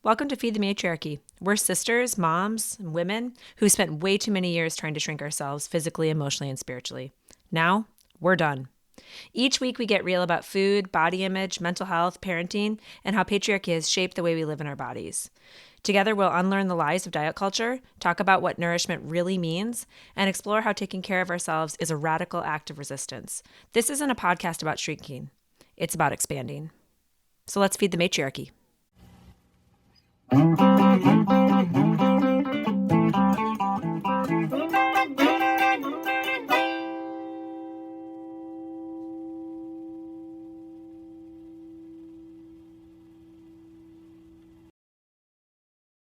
Welcome to Feed the Matriarchy. We're sisters, moms, and women who spent way too many years trying to shrink ourselves physically, emotionally, and spiritually. Now, we're done. Each week, we get real about food, body image, mental health, parenting, and how patriarchy has shaped the way we live in our bodies. Together, we'll unlearn the lies of diet culture, talk about what nourishment really means, and explore how taking care of ourselves is a radical act of resistance. This isn't a podcast about shrinking, it's about expanding. So let's feed the matriarchy.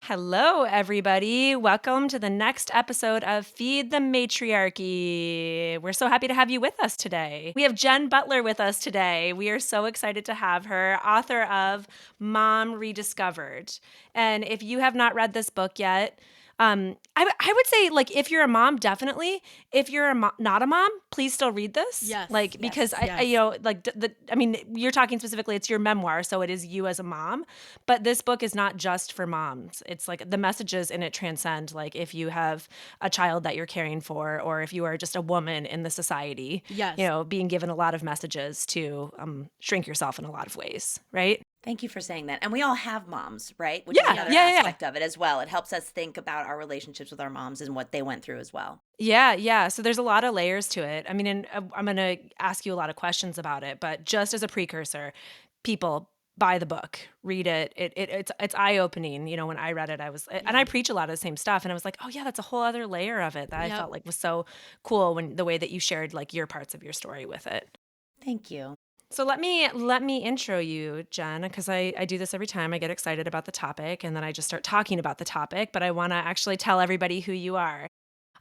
Hello, everybody. Welcome to the next episode of Feed the Matriarchy. We're so happy to have you with us today. We have Jen Butler with us today. We are so excited to have her, author of Mom Rediscovered. And if you have not read this book yet, I would say, like, if you're a mom, definitely. If you're not a mom, please still read this. Yes. Like, because I mean, you're talking specifically, it's your memoir, so it is you as a mom. But this book is not just for moms. It's like the messages in it transcend, like, if you have a child that you're caring for, or if you are just a woman in the society, Yes. being given a lot of messages to shrink yourself in a lot of ways, right? Thank you for saying that. And we all have moms, right? Which Yeah, is another yeah, yeah. aspect of it as well. It helps us think about our relationships with our moms and what they went through as well. Yeah. So there's a lot of layers to it. I mean, and I'm going to ask you a lot of questions about it, but just as a precursor, people buy the book, read it. It's eye-opening. You know, when I read it, and I preach a lot of the same stuff, and I was like, oh yeah, that's a whole other layer of it that I felt like was so cool when the way that you shared like your parts of your story with it. Thank you. So let me intro you, Jen, because I do this every time. I get excited about the topic and then I just start talking about the topic, but I want to actually tell everybody who you are.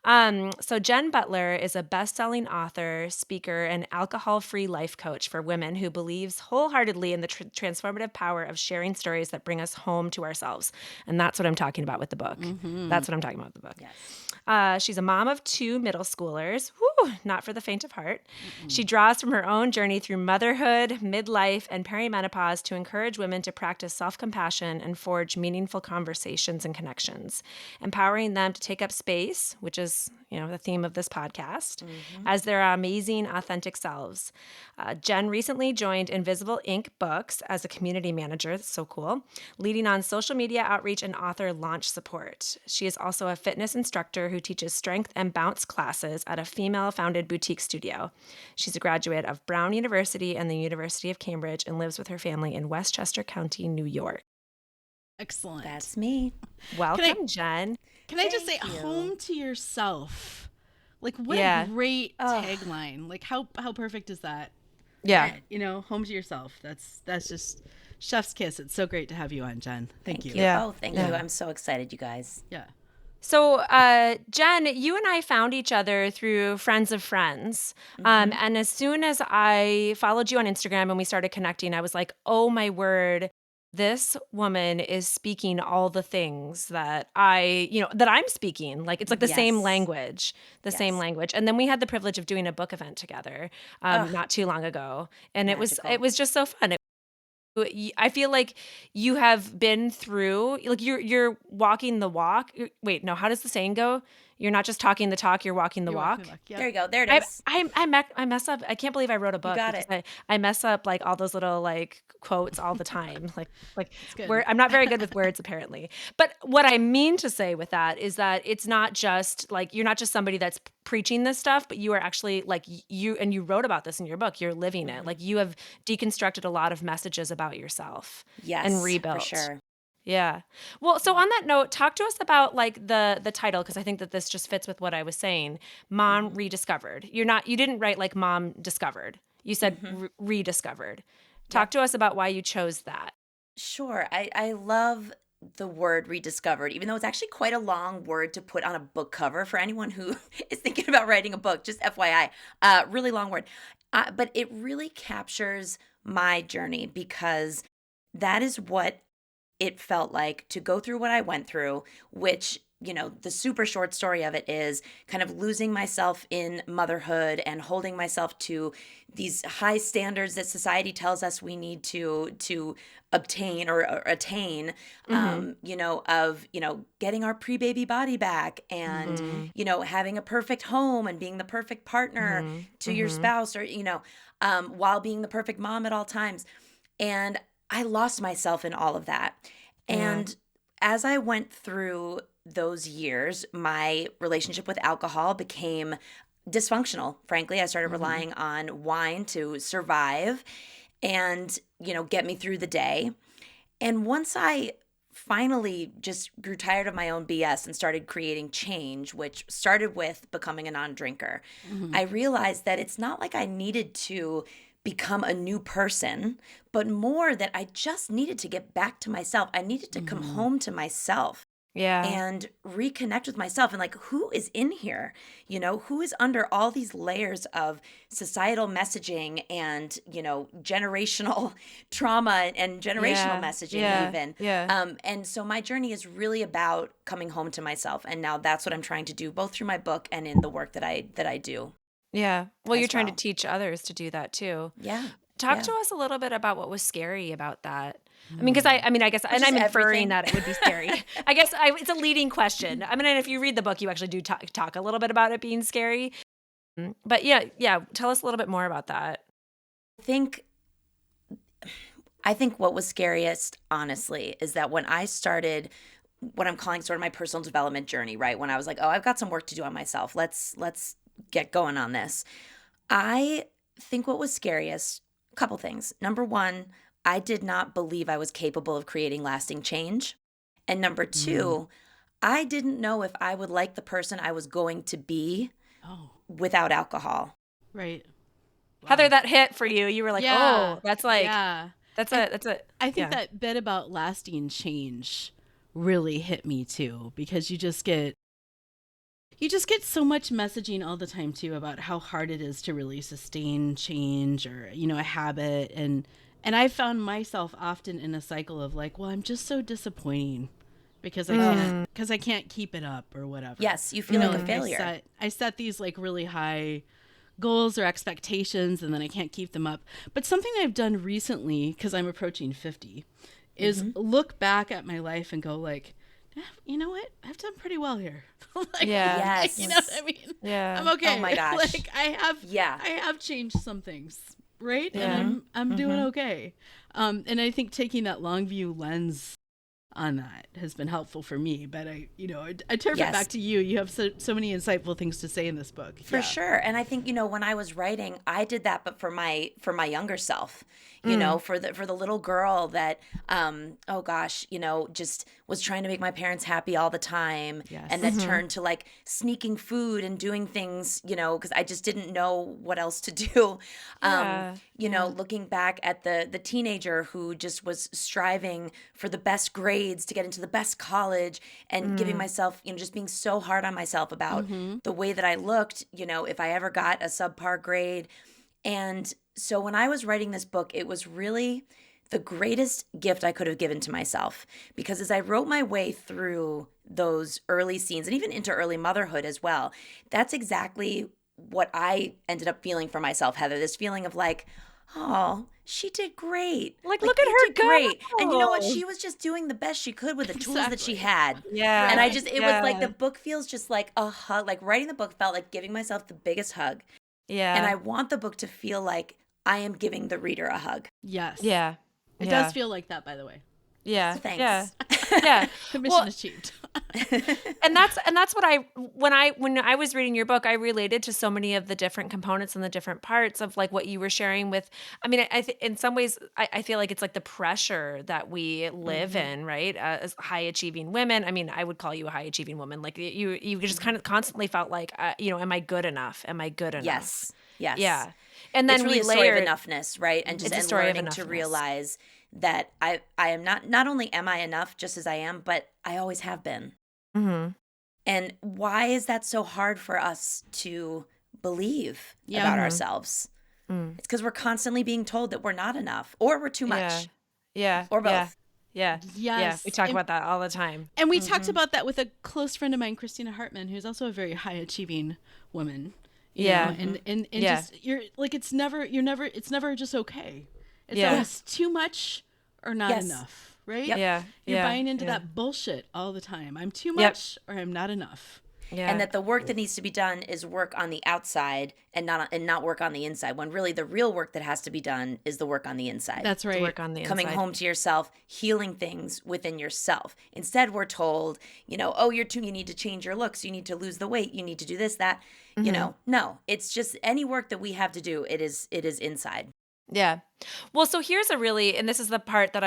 So Jen Butler is a best-selling author, speaker, and alcohol-free life coach for women who believes wholeheartedly in the transformative power of sharing stories that bring us home to ourselves. And that's what I'm talking about with the book. Mm-hmm. That's what I'm talking about with the book. Yes. She's a mom of 2 middle schoolers. Whew, not for the faint of heart. She draws from her own journey through motherhood, midlife, and perimenopause to encourage women to practice self-compassion and forge meaningful conversations and connections, empowering them to take up space, which is the theme of this podcast, as their amazing, authentic selves. Jen recently joined Invisible Ink Books as a community manager. That's so cool. Leading on social media outreach and author launch support. She is also a fitness instructor who teaches strength and bounce classes at a female-founded boutique studio. She's a graduate of Brown University and the University of Cambridge and lives with her family in Westchester County, New York. Excellent. That's me. Welcome, Jen. Can I just say, Thank you. home to yourself? Like, what a great Ugh. tagline. Like, how perfect is that? Yeah. Home to yourself. That's just chef's kiss. It's so great to have you on, Jen. Thank you. Yeah. Oh, thank you. I'm so excited, you guys. Yeah. So, Jen, you and I found each other through Friends of Friends. And as soon as I followed you on Instagram and we started connecting, I was like, oh my word, this woman is speaking all the things that that I'm speaking. Like, it's like the same Yes. language, same Yes. language. And then we had the privilege of doing a book event together not too long ago. And it Magical. was just so fun. I feel like you have been through, like, you're walking the walk. Wait, no, how does the saying go? You're not just talking the talk, you're walking the You're walk. walking the walk. Yep. There you go. There it I, is. I mess up. I can't believe I wrote a book. got because I mess up like all those little like quotes all the time. Like good. I'm not very good with words apparently. But what I mean to say with that is that it's not just like, you're not just somebody that's preaching this stuff, but you are actually like you wrote about this in your book. You're living it. Like, you have deconstructed a lot of messages about yourself. Yes. And rebuilt. For sure. Yeah. Well, so on that note, talk to us about like the title, because I think that this just fits with what I was saying. Mom Rediscovered. You didn't write like Mom Discovered. You said rediscovered. Talk to us about why you chose that. Sure. I love the word rediscovered, even though it's actually quite a long word to put on a book cover for anyone who is thinking about writing a book, just FYI. Really long word. But it really captures my journey, because that is what it felt like to go through what I went through, which the super short story of it is kind of losing myself in motherhood and holding myself to these high standards that society tells us we need to obtain or attain, of getting our pre-baby body back and having a perfect home and being the perfect partner to your spouse, or while being the perfect mom at all times. And I lost myself in all of that. And as I went through those years, my relationship with alcohol became dysfunctional. Frankly, I started relying on wine to survive and, get me through the day. And once I finally just grew tired of my own BS and started creating change, which started with becoming a non-drinker, I realized that it's not like I needed to become a new person, but more that I just needed to get back to myself. I needed to come home to myself and reconnect with myself and like, who is in here? Who is under all these layers of societal messaging and, generational trauma and generational messaging even. And so my journey is really about coming home to myself. And now that's what I'm trying to do, both through my book and in the work that I do. Yeah. Well, you're trying to well. teach others to do that too. Yeah. Talk to us a little bit about what was scary about that. I mean, because I guess, and is I'm inferring everything. that it would be scary. I guess it's a leading question. I mean, and if you read the book, you actually do talk a little bit about it being scary. But yeah, tell us a little bit more about that. I think what was scariest, honestly, is that when I started what I'm calling sort of my personal development journey, right? When I was like, oh, I've got some work to do on myself. Let's get going on this. I think what was scariest, a couple things. Number one, I did not believe I was capable of creating lasting change. And number two, I didn't know if I would like the person I was going to be without alcohol. Right. Heather, that hit for you. You were like, oh, that's like, that's a. I think that bit about lasting change really hit me too, because you just get so much messaging all the time too about how hard it is to really sustain change or, a habit. And I found myself often in a cycle of like, well, I'm just so disappointing because I can't keep it up or whatever. Yes, you feel like a failure. I set these like really high goals or expectations and then I can't keep them up. But something I've done recently, because I'm approaching 50, is look back at my life and go like, you know what? I've done pretty well here. Like, Yes. You know what I mean? Yeah. I'm okay. Oh my gosh. Like I have changed some things, right? Yeah. And I'm doing okay. And I think taking that long view lens on that has been helpful for me. But I turn it back to you. You have so many insightful things to say in this book. For sure. And I think, when I was writing, I did that, but for my younger self, for the little girl that, just was trying to make my parents happy all the time. Yes. And that turned to like sneaking food and doing things, because I just didn't know what else to do. Looking back at the teenager who just was striving for the best grades to get into the best college and giving myself, just being so hard on myself about the way that I looked, if I ever got a subpar grade. And so when I was writing this book, it was really the greatest gift I could have given to myself, because as I wrote my way through those early scenes and even into early motherhood as well, that's exactly what I ended up feeling for myself, Heather, this feeling of like, oh, she did great. Like look at her go. Great. And you know what? She was just doing the best she could with the tools that she had. Yeah. And it was like the book feels just like a hug. Like writing the book felt like giving myself the biggest hug. Yeah. And I want the book to feel like I am giving the reader a hug. Yes. Yeah. It does feel like that, by the way. Yeah. So thanks. Yeah. Yeah. Mission achieved. and that's what when I was reading your book, I related to so many of the different components and the different parts of like what you were sharing with. I mean, in some ways, I feel like it's like the pressure that we live in, right? As high achieving women. I mean, I would call you a high achieving woman. Like you just kind of constantly felt like, am I good enough? Am I good enough? Yes. Yes. Yeah. And then it's really we a story of layered enoughness, right? And just It's a story of learning to enoughness. realize that I am not only am I enough just as I am, but I always have been. Mm-hmm. And why is that so hard for us to believe about ourselves? It's because we're constantly being told that we're not enough or we're too much. Yeah. Or both. Yeah. Yeah. Yeah. We Yes. talk about that all the time. And we talked about that with a close friend of mine, Christina Hartman, who's also a very high achieving woman. You know, Yeah. and Yeah. just you're like it's never just okay. It's Yeah. always too much or not Yes. enough, right? Yep. Yeah. You're Yeah. buying into yeah. that bullshit all the time. I'm too Yep. much or I'm not enough. Yeah. And that the work that needs to be done is work on the outside and not work on the inside, when really the real work that has to be done is the work on the inside. That's to right. work on the Coming inside. home to yourself, healing things within yourself. Instead, we're told, oh, you need to change your looks, you need to lose the weight, you need to do this, that. No, it's just any work that we have to do, it is inside. Yeah. Well, so here's and this is the part that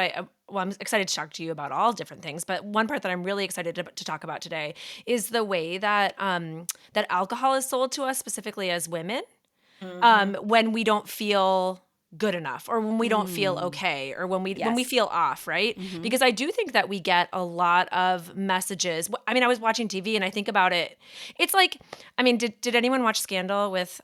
I'm excited to talk to you about all different things, but one part that I'm really excited to talk about today is the way that that alcohol is sold to us, specifically as women, when we don't feel good enough, or when we don't feel okay, or when we Yes. feel off, right? Because I do think that we get a lot of messages. I mean, I was watching TV and I think about it. It's like, I mean, did anyone watch Scandal with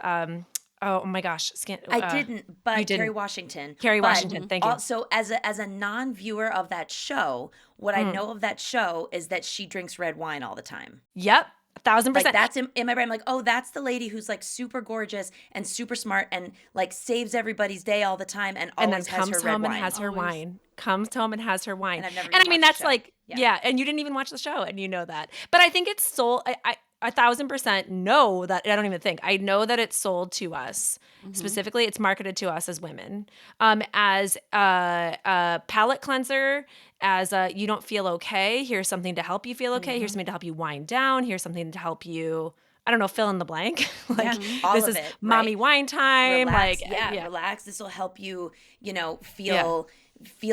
oh my gosh, I didn't, but you didn't. Kerry Washington. Kerry But Washington, thank you. Also, as a non-viewer of that show, what I know of that show is that she drinks red wine all the time. Yep, 1,000%. Like that's in my brain. I'm like, oh, that's the lady who's like super gorgeous and super smart and like saves everybody's day all the time and and then always has her comes red home and wine. has her wine. Comes home and has her wine. And I've never And I even mean, watched that's the show. like, Yeah. yeah, and you didn't even watch the show, and you know that. But I think it's sold. I 1,000% know that. I don't even think. I know that it's sold to us. Specifically, it's marketed to us as women, as a palate cleanser, as a you don't feel okay. Here's something to help you feel okay. Here's something to help you wind down. Here's something to help you, I don't know, fill in the blank. Like all this of is it, mommy right? wine time. Relax. Like Yeah, relax. This will help you, feel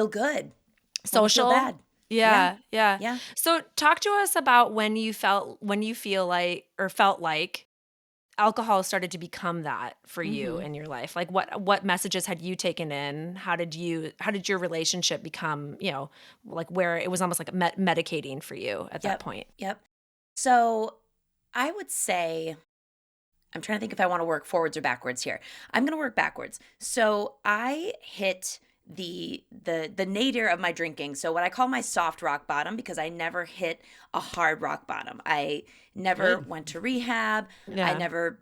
good. When you social. feel bad. Yeah. So talk to us about when you felt like alcohol started to become that for you in your life. Like what messages had you taken in? How did your relationship become, like where it was almost like medicating for you at that point? Yep. So I would say, I'm trying to think if I want to work forwards or backwards here. I'm going to work backwards. So I hit the nadir of my drinking. So what I call my soft rock bottom, because I never hit a hard rock bottom. I never went to rehab. Yeah. I never,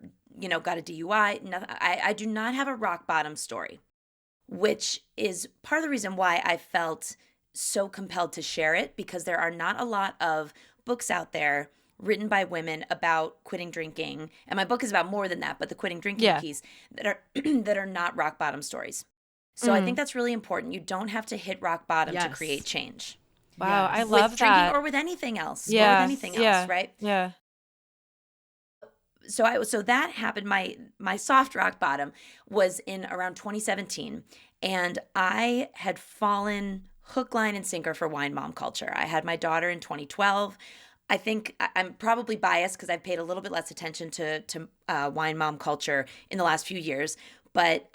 got a DUI. Nothing. I do not have a rock bottom story, which is part of the reason why I felt so compelled to share it, because there are not a lot of books out there written by women about quitting drinking. And my book is about more than that, but the quitting drinking piece that are that are not rock bottom stories. So I think that's really important. You don't have to hit rock bottom to create change. Wow, I Yes. love with that. drinking or with anything else. Yeah. Or with anything else, right? Yeah. So that happened. My soft rock bottom was in around 2017, and I had fallen hook, line, and sinker for wine mom culture. I had my daughter in 2012. I think I'm probably biased because I've paid a little bit less attention to wine mom culture in the last few years, but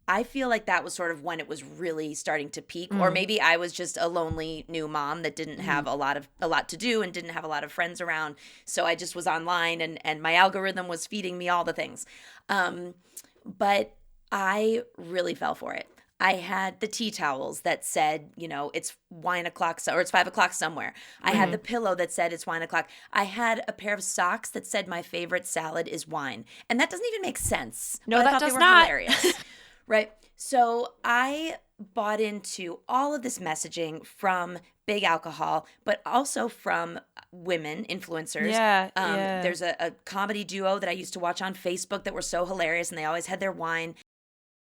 I feel like that was sort of when it was really starting to peak, or maybe I was just a lonely new mom that didn't have a lot to do and didn't have a lot of friends around. So I just was online and my algorithm was feeding me all the things. But I really fell for it. I had the tea towels that said, it's wine o'clock or it's 5 o'clock somewhere. I had the pillow that said it's wine o'clock. I had a pair of socks that said my favorite salad is wine. And that doesn't even make sense. No, but that I thought does they were not. hilarious. Right. So I bought into all of this messaging from big alcohol, but also from women influencers. Yeah. There's a comedy duo that I used to watch on Facebook that were so hilarious, and they always had their wine.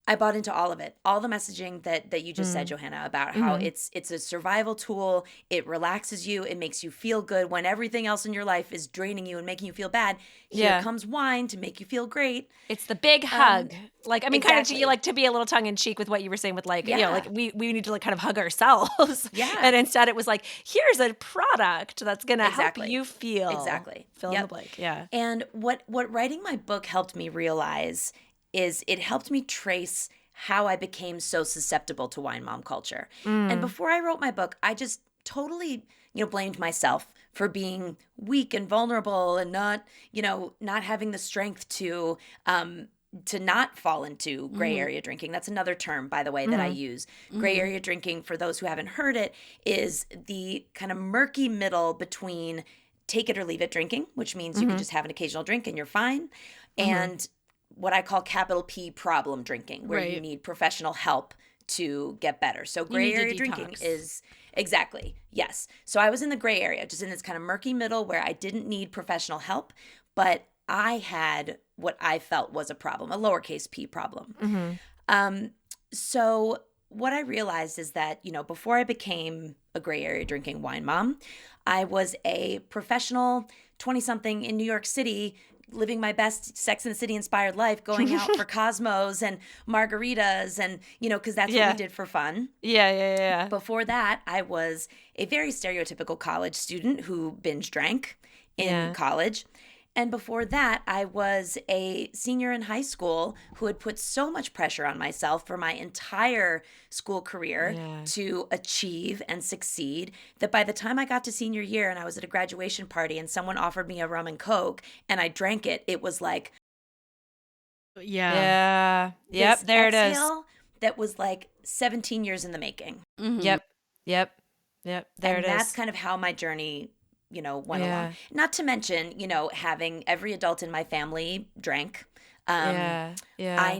I bought into all of it, all the messaging that you just said, Johanna, about how it's a survival tool. It relaxes you. It makes you feel good when everything else in your life is draining you and making you feel bad. Here comes wine to make you feel great. It's the big hug. Like, I mean, kind of exactly. to be a little tongue in cheek with what you were saying with like, Yeah. like we need to like kind of hug ourselves. Yeah. And instead it was like, here's a product that's going to Exactly. help you feel. Exactly. Fill in the blank. Yeah. And what writing my book helped me realize is it helped me trace how I became so susceptible to wine mom culture. And before I wrote my book, I just totally, blamed myself for being weak and vulnerable and not having the strength to to not fall into gray area drinking. That's another term, by the way, that I use. Gray area drinking, for those who haven't heard it, is the kind of murky middle between take it or leave it drinking, which means you can just have an occasional drink and you're fine, and what I call capital P problem drinking, where you need professional help to get better. So gray area drinking is exactly, yes. So I was in the gray area, just in this kind of murky middle where I didn't need professional help, but I had what I felt was a problem, a lowercase p problem. So what I realized is that, before I became a gray area drinking wine mom, I was a professional 20-something in New York City, living my best Sex and the City inspired life, going out for Cosmos and margaritas and, because that's what we did for fun. Yeah. Before that, I was a very stereotypical college student who binge drank in college. And before that, I was a senior in high school who had put so much pressure on myself for my entire school career to achieve and succeed that by the time I got to senior year and I was at a graduation party and someone offered me a rum and Coke and I drank it, it was like, Yep, there it is. That was like 17 years in the making. Yep, there and it is. That's kind of how my journey went along. Not to mention, having every adult in my family drank. I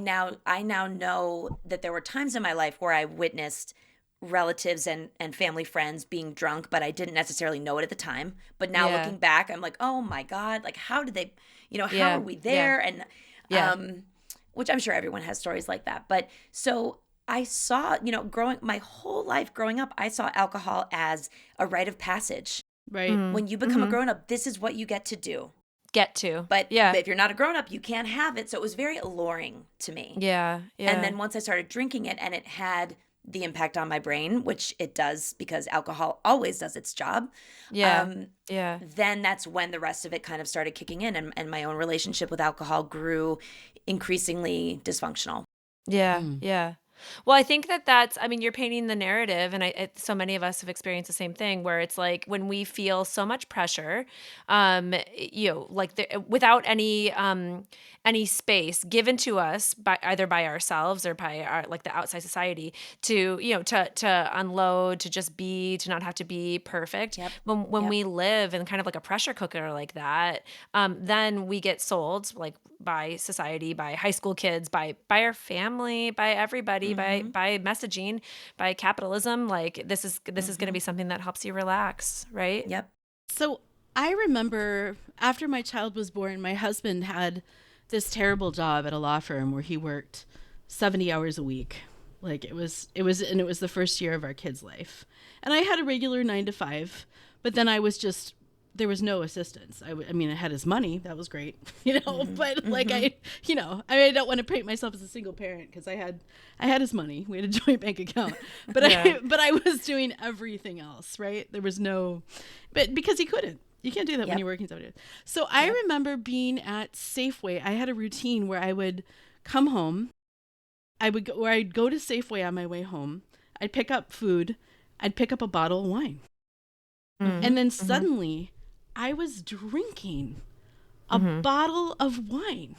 now know that there were times in my life where I witnessed relatives and family friends being drunk, but I didn't necessarily know it at the time. But now looking back, I'm like, oh my God, like how did they, how are we there? And which I'm sure everyone has stories like that. But so I saw, my whole life growing up, I saw alcohol as a rite of passage. Right. When you become a grown-up, this is what you get to do. But if you're not a grown-up, you can't have it. So it was very alluring to me. Yeah. And then once I started drinking it and it had the impact on my brain, which it does because alcohol always does its job. Then that's when the rest of it kind of started kicking in and my own relationship with alcohol grew increasingly dysfunctional. Yeah. Well, I think that's, you're painting the narrative, and so many of us have experienced the same thing where it's like when we feel so much pressure, without any space given to us by either by ourselves or by our, like the outside society to, to unload, to just be, to not have to be perfect. When we live in kind of like a pressure cooker like that, then we get sold like by society, by high school kids, by our family, by everybody, by messaging, by capitalism. Like this is going to be something that helps you relax, right? Yep. So I remember after my child was born, my husband had this terrible job at a law firm where he worked 70 hours a week. Like it was the first year of our kid's life. And I had a regular 9 to 5, but then there was no assistance. I had his money. That was great, but like I don't want to paint myself as a single parent because I had his money. We had a joint bank account, but I was doing everything else, right? There was but because he couldn't. You can't do that when you're working 7 days. So I remember being at Safeway. I had a routine where I would come home. I'd go to Safeway on my way home. I'd pick up food. I'd pick up a bottle of wine. And then suddenly I was drinking a bottle of wine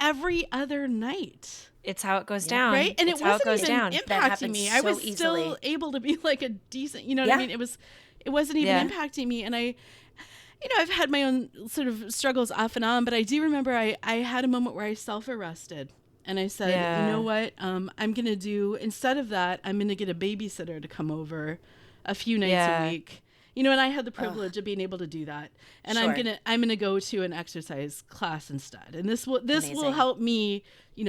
every other night. It's how it goes down. Right? And it's it wasn't even down. impacting me. I was still able to be like a decent, what I mean? It wasn't even impacting me. And I've had my own sort of struggles off and on, but I do remember I had a moment where I self-arrested. And I said, you know what? I'm going to do, instead of that, I'm going to get a babysitter to come over a few nights a week. And I had the privilege of being able to do that. And I'm gonna go to an exercise class instead. And this will help me,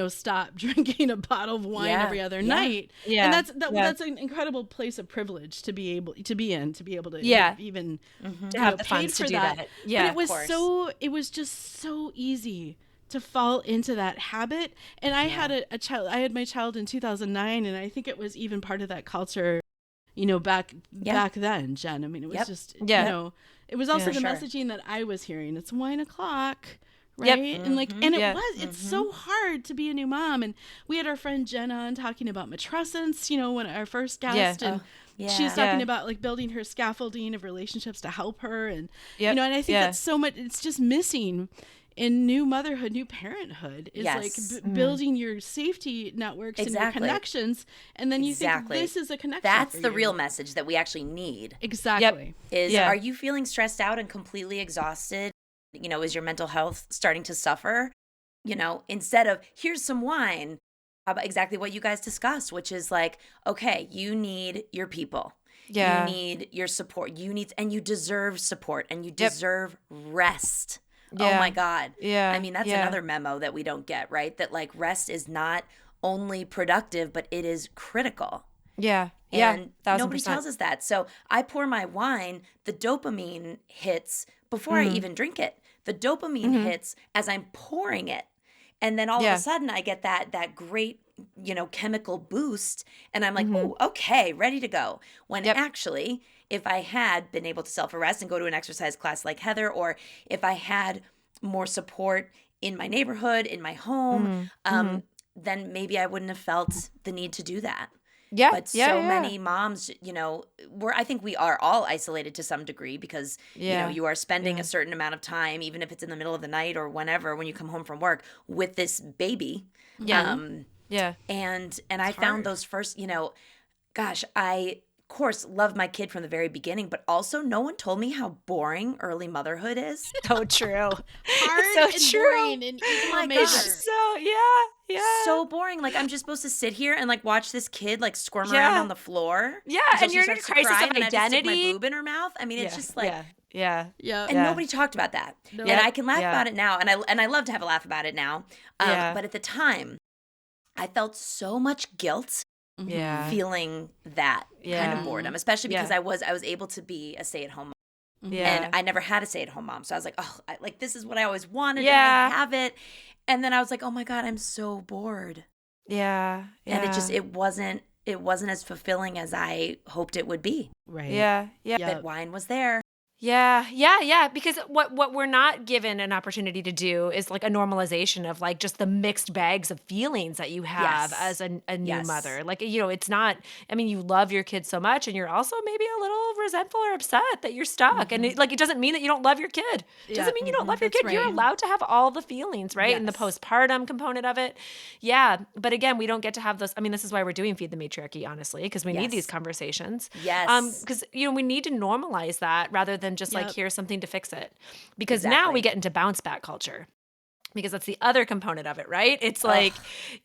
stop drinking a bottle of wine every other night. Yeah. And that's an incredible place of privilege to be able to be able to even to have the funds to do that. Yeah. But it was just so easy to fall into that habit. And I had a child. I had my child in 2009, and I think it was even part of that culture. Back then, Jen. It was just, it was also the messaging that I was hearing. It's wine o'clock, right? And it's so hard to be a new mom. And we had our friend Jen on talking about matrescence, when our first guest, and she's talking about like building her scaffolding of relationships to help her. And, and I think that's so much, it's just missing in new motherhood, new parenthood is like Yes. building your safety networks and your Exactly. connections. And then you think Exactly. this is a connection That's for the you. real message that we actually need. Yep. Exactly. Is Yeah. are you feeling stressed out and completely exhausted? Is your mental health starting to suffer? Instead of here's some wine, how about exactly what you guys discussed, which is like, okay, you need your people. You Yeah. need your support. And you deserve support and you Yep. deserve rest. Oh Yeah. my God. Yeah. I mean, that's Yeah. another memo that we don't get, right? That like rest is not only productive, but it is critical. Yeah. Yeah. And nobody 1000%. tells us that. So I pour my wine, the dopamine hits before I even drink it. The dopamine hits as I'm pouring it. And then all of Yeah. a sudden I get that great, chemical boost. And I'm like, oh, okay, ready to go. When Yep. actually, if I had been able to self-arrest and go to an exercise class like Heather, or if I had more support in my neighborhood, in my home, then maybe I wouldn't have felt the need to do that. Yeah. But Yeah. so Yeah. many moms, I think we are all isolated to some degree because, Yeah. you are spending Yeah. a certain amount of time, even if it's in the middle of the night or whenever, when you come home from work with this baby. Yeah. Yeah. And I found hard. those first, gosh, I, of course, loved my kid from the very beginning, but also no one told me how boring early motherhood is. So true. Hard so and true. boring in equal my measure. gosh. So yeah. So boring. Like I'm just supposed to sit here and like watch this kid like squirm Yeah. around on the floor. Yeah, until and she you're in a starts to crisis cry, of and then I have to stick my identity. boob in her mouth. I mean, it's just like, yeah. Yeah. and nobody talked about that. No. And I can laugh Yeah. about it now, and I love to have a laugh about it now. Yeah. But at the time, I felt so much guilt Yeah. feeling that kind Yeah. of boredom, especially because Yeah. I was able to be a stay-at-home mom. Yeah. And I never had a stay-at-home mom. So I was like, oh, like this is what I always wanted, Yeah. and I have it. And then I was like, oh my God, I'm so bored. Yeah. And it wasn't as fulfilling as I hoped it would be. Right. Yeah. Yeah. Yep. That wine was there. Yeah. Because what we're not given an opportunity to do is like a normalization of like just the mixed bags of feelings that you have Yes. as a new Yes. mother. Like, it's not, I mean, you love your kids so much and you're also maybe a little resentful or upset that you're stuck. And it doesn't mean that you don't love your kid. It doesn't mean you don't love your That's kid. You're right. allowed to have all the feelings, right? And the Yes. postpartum component of it. Yeah. But again, we don't get to have those. I mean, this is why we're doing Feed the Matriarchy, honestly, because we need these Yes. conversations. Yes. Because, we need to normalize that rather than just like, Yep. here's something to fix it. Because now we Exactly. get into bounce back culture. Because that's the other component of it, right? It's like,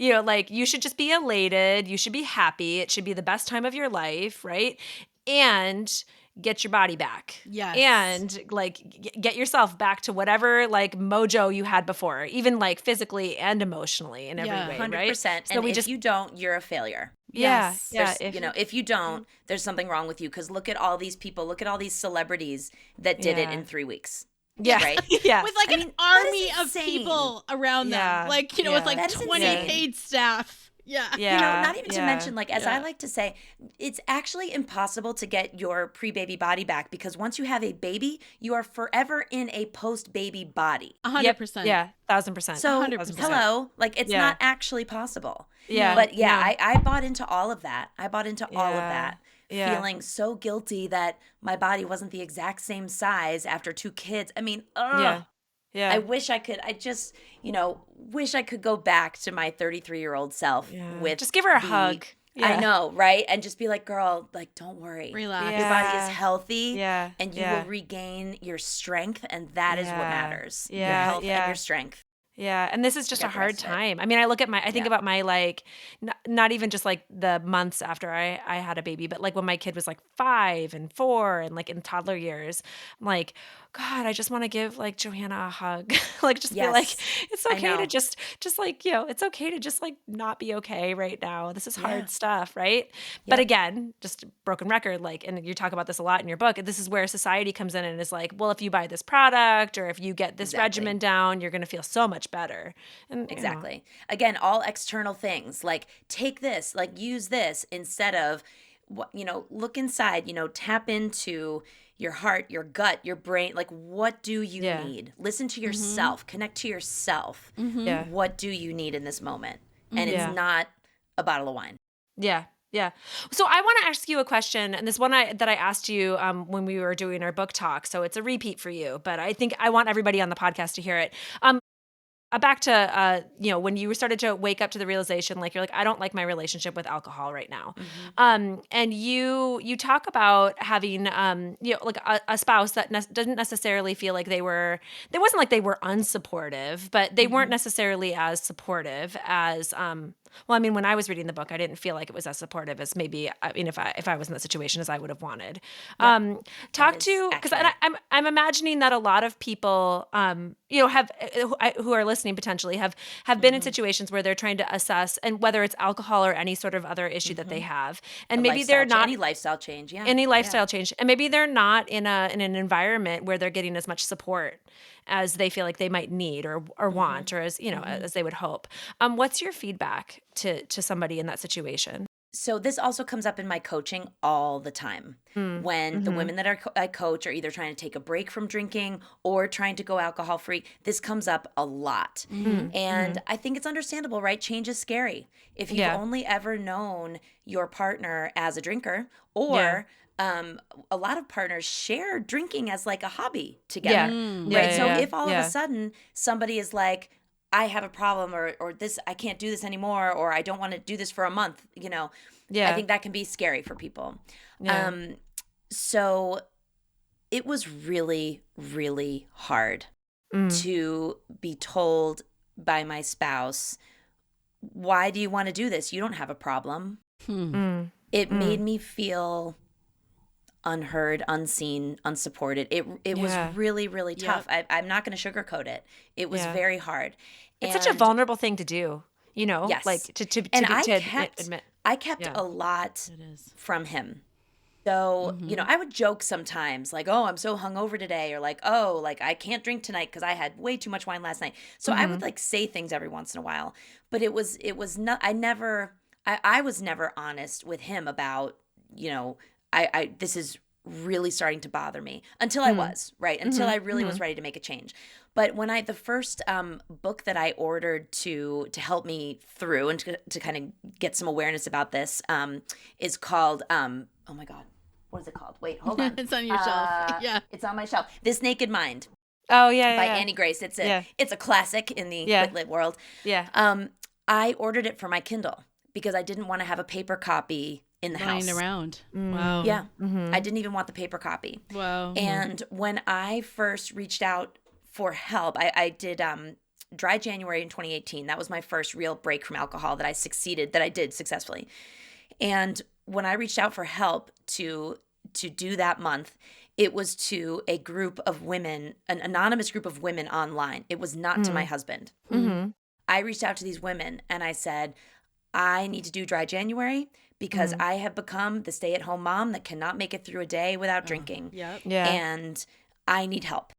like you should just be elated. You should be happy. It should be the best time of your life, right? And get your body back. Yes. And like get yourself back to whatever like mojo you had before, even like physically and emotionally in every Yeah. way, 100%. right? And if you don't, you're a failure. Yeah. Yes. Yeah. If you don't, there's something wrong with you, because look at all these people, look at all these celebrities that did it Yeah. in 3 weeks. Yeah. Right? Yeah. With like I an mean, that is army of insane. people around Yeah. them. Like, with Yeah. like That is 20 insane. paid staff. Yeah. Yeah. Not even to mention, like, as I Yeah. like to say, it's actually impossible to get your pre-baby body back, because once you have a baby, you are forever in a post-baby body. 100%. Yeah. 1000%. So, 100%. hello, like, it's Yeah. not actually possible. Yeah. But yeah, No. I bought into all of that. I bought into all of Yeah. that. Yeah. Feeling so guilty that my body wasn't the exact same size after 2 kids. I mean, ugh. Yeah. Yeah. I wish I could. I just, wish I could go back to my 33-year-old self with Just give her a hug. Yeah. I know, right? And just be like, girl, like, don't worry. Relax. Your body Yeah. is healthy. Yeah. And you Yeah. will regain your strength, and that is what Yeah. matters. Your Yeah. health Yeah. and your strength. Yeah, and this is just a Forget the hard rest of it. time. I mean, I think Yeah. about my like, not even just like the months after I had a baby, but like when my kid was like 5 and 4 and like in toddler years, I'm like, God, I just want to give like Johanna a hug, like just be like, Yes. it's I okay to know. just like it's okay to just like not be okay right now. This is hard Yeah. stuff, right? But Yep. again, just broken record, like, and you talk about this a lot in your book. This is where society comes in and is like, well, if you buy this product or if you get this Exactly. regimen down, you're going to feel so much better. And Exactly. Again, all external things, like take this, like use this, instead of what, look inside, tap into your heart, your gut, your brain. Like, what do you Yeah. need? Listen to yourself, connect to yourself. Yeah. What do you need in this moment? And Yeah. it's not a bottle of wine. Yeah. Yeah. So I want to ask you a question, and this one that I asked you when we were doing our book talk. So it's a repeat for you, but I think I want everybody on the podcast to hear it. Back to when you started to wake up to the realization, like you're like, I don't like my relationship with alcohol right now, Mm-hmm. and you talk about having like a spouse that doesn't necessarily feel like they wasn't like they were unsupportive, but they weren't Mm-hmm. necessarily as supportive as well, I mean, when I was reading the book, I didn't feel like it was as supportive as maybe, I mean, if I was in that situation as I would have wanted. Yep, that Talk is to, because accurate. I'm imagining that a lot of people, have who are listening potentially have been in Mm-hmm. situations where they're trying to assess, and whether it's alcohol or any sort of other issue that they Mm-hmm. have, A and maybe they're lifestyle, not any lifestyle change. Yeah, any yeah. lifestyle change, and maybe they're not in an environment where they're getting as much support as they feel like they might need or Mm-hmm. want, or as Mm-hmm. as they would hope. What's your feedback to somebody in that situation? So this also comes up in my coaching all the time. Mm. When the Mhm. women that I coach are either trying to take a break from drinking or trying to go alcohol free, this comes up a lot. Mm-hmm. Mm. And Mhm. I think it's understandable, right? Change is scary. If you've Yeah. only ever known your partner as a drinker, Yeah. or a lot of partners share drinking as like a hobby Yeah. together, Yeah. right? Mm. Yeah. So Yeah. if all of a Yeah. sudden somebody is like, I have a problem, or this, I can't do this anymore, or I don't want to do this for a month, I Yeah. think that can be scary for people. Yeah. Um, so it was really, really hard Mm. to be told by my spouse, why do you want to do this? You don't have a problem. Hmm. Mm. It made Mm. me feel unheard, unseen, unsupported. It was Yeah. really, really tough. Yep. I'm not going to sugarcoat it. It was Yeah. very hard. It's such a And vulnerable thing to do, like yes, to and be I to kept admit. I kept Yeah. a lot It is. from him. So, Mm-hmm. I would joke sometimes like, "Oh, I'm so hungover today," or like, "Oh, like I can't drink tonight because I had way too much wine last night." So I would Mhm. like say things every once in a while, but it was not. I was never honest with him about, I this is really starting to bother me, until I Mm. was right, until I Mhm. really was Mhm. ready to make a change. But when the first book that I ordered to help me through and to kind of get some awareness about this is called oh my god, what is it called? Wait, hold on. It's on your shelf. Yeah. It's on my shelf. This Naked Mind Oh, yeah, by yeah, Annie Grace. It's a yeah. it's a classic in the Yeah. quit lit world. Yeah. I ordered it for my Kindle because I didn't want to have a paper copy in the Lying house. around. Wow. Yeah. Mm. Mhm. I didn't even want the paper copy. Wow. And when I first reached out for help, I did dry January in 2018. That was my first real break from alcohol that I did successfully. And when I reached out for help to do that month, it was to a group of women, an anonymous group of women online. It was not to my Mm. husband. Mhm. I reached out to these women and I said, I need to do dry January because Mm. I have become the stay-at-home mom that cannot make it through a day without drinking, Yep. Yeah. and I need help.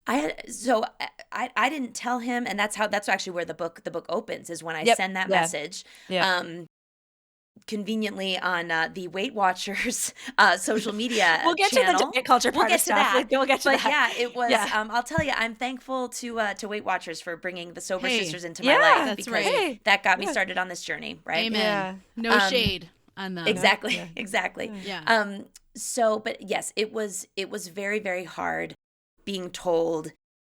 I didn't tell him, and that's actually where the book opens, is when I Yep. send that Yeah. message. Yeah. Conveniently on the Weight Watchers social media We'll get to the channel. diet culture We'll part get of to stuff. that. We'll get to But that. yeah, it was. Yeah. I'll tell you, I'm thankful to Weight Watchers for bringing the sober Hey, sisters into yeah, my life, that's because right. Hey. that got me Yeah. started on this journey. Right. Amen. Yeah. No Um, shade on them. Exactly. Yeah. Exactly. Yeah. So, but yes, it was very, very hard being told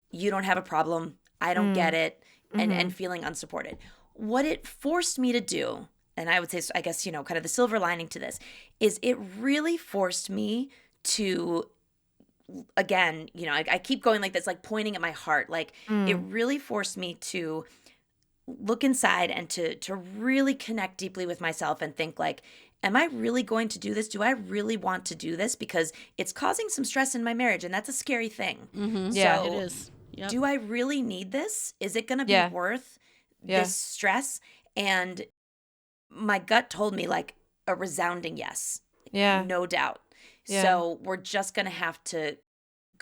you don't have a problem. I don't get Mm. it, and Mhm. feeling unsupported. What it forced me to do, and I would say, I guess, kind of the silver lining to this, is it really forced me to, again, I keep going like this, like pointing at my heart, like it Mm. really forced me to look inside and to really connect deeply with myself and think like, am I really going to do this? Do I really want to do this? Because it's causing some stress in my marriage, and that's a scary thing. Mm-hmm. Yeah. So It is. Yep. do I really need this? Is it going to be Yeah. worth Yeah. this stress? And my gut told me like a resounding yes. Yeah. No doubt. Yeah. So we're just going to have to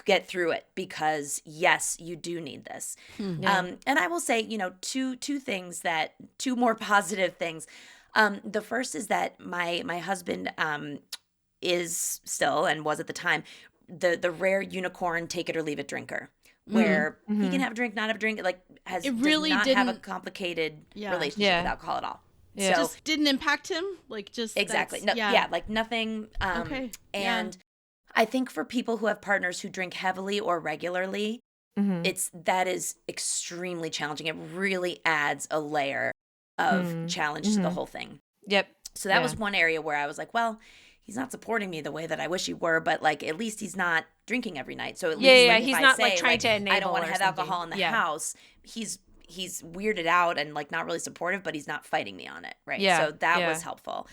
get through it, because yes, you do need this. Yeah. And I will say, two more positive things. The first is that my husband is still, and was at the time, the rare unicorn take it or leave it drinker, where he can have a drink, not have a drink, like does It really not have a didn't- complicated Yeah. relationship Yeah. with alcohol at all. Yeah. So Just didn't impact him? Like just exactly. that's- No, yeah. yeah, like nothing. Okay. Yeah. And I think for people who have partners who drink heavily or regularly, Mm-hmm. that is extremely challenging. It really adds a layer of challenge to the Mm-hmm. whole thing. Yep. So that was one area where I was like, well, he's not supporting me the way that I wish he were, but like at least he's not drinking every night. So at least like if He's I not like say trying like to I enable don't want or to have something. alcohol in the house, he's weirded out and like not really supportive, but he's not fighting me on it, right? Yeah, So that yeah. was helpful.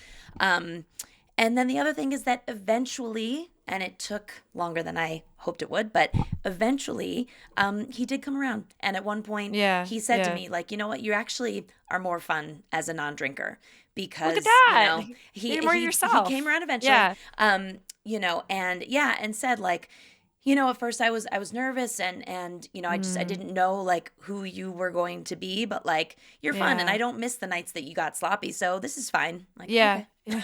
And then the other thing is that eventually, and it took longer than I hoped it would, but eventually, he did come around. And at one point, Yeah, he said to yeah. me, like, you know what, you actually are more fun as a non-drinker because, Look at that. he You're more he yourself. came around eventually. Yeah. And said like, at first I was nervous and I didn't know like who you were going to be, but like you're fun and Yeah. I don't miss the nights that you got sloppy, so this is fine. Like, Yeah. okay. Yeah.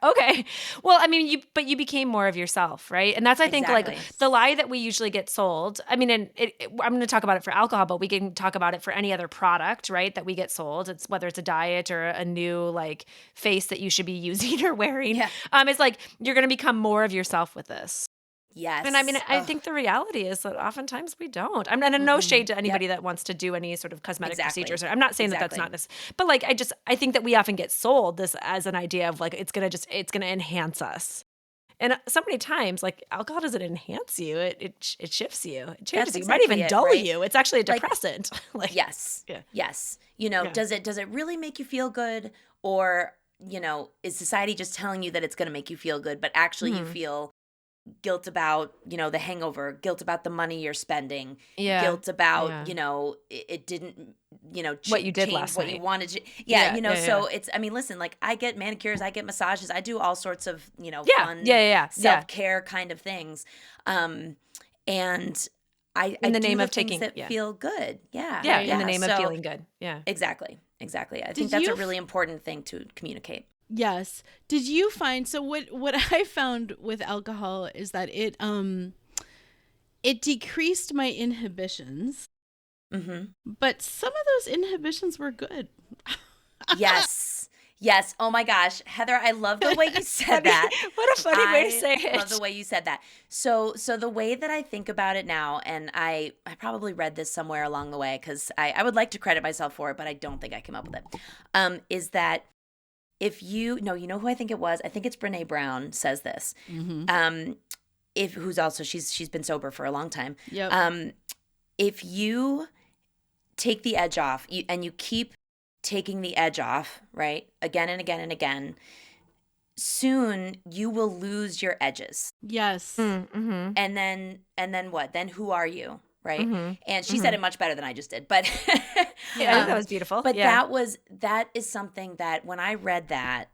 Okay. Well, I mean, you became more of yourself, right? And that's, I think, like Exactly. the lie that we usually get sold. I mean, and I'm going to talk about it for alcohol, but we can talk about it for any other product, right? That we get sold. It's whether it's a diet or a new like face that you should be using or wearing. Yeah. It's like you're going to become more of yourself with this. Yes. And I mean, I Ugh. think the reality is that oftentimes we don't. I'm not no shade to anybody that wants to do any sort of cosmetic Exactly. procedures. I'm not saying that that's Exactly. not but like I think that we often get sold this as an idea of like it's gonna enhance us. And so many times, like alcohol doesn't enhance you; it shifts you, it changes That's you. It might exactly even it, dull right? you. It's actually a Like, depressant. Like yes. yeah, Yes. yeah. Does it really make you feel good, or, is society just telling you that it's going to make you feel good, but actually you Mhm. feel guilt about, the hangover, guilt about the money you're spending, Yeah, guilt about, yeah. it didn't, What you did change last what you night. wanted to. Yeah, yeah, So yeah. it's, I mean, listen, like I get manicures, I get massages, I do all sorts of, Yeah, fun yeah, yeah, yeah. self-care kind of things. And I In the do name the of things taking, that feel good. Yeah. yeah, Right. in the Yeah. name of So feeling good. Yeah. exactly. Exactly. I think Did that's you a really important thing to communicate. Yes. Did you find so what I found with alcohol is that it decreased my inhibitions, Mm-hmm. but some of those inhibitions were good. Yes. Yes. Oh my gosh. Heather, I love the way you said that. What a funny way to say I love it. the way you said that. So the way that I think about it now, and I probably read this somewhere along the way because I would like to credit myself for it, but I don't think I came up with it. Is that if you know who I think it was? I think it's Brene Brown says this. Mm-hmm. Who's also she's been sober for a long time. Yep. If you take the edge off and you keep taking the edge off, right? Again and again and again, soon you will lose your edges. Yes. Mm-hmm. And then what? Then who are you? Right? Mm-hmm. And she said it much better than I just did. But Yeah, I think that was beautiful. but Yeah. that is something that when I read that,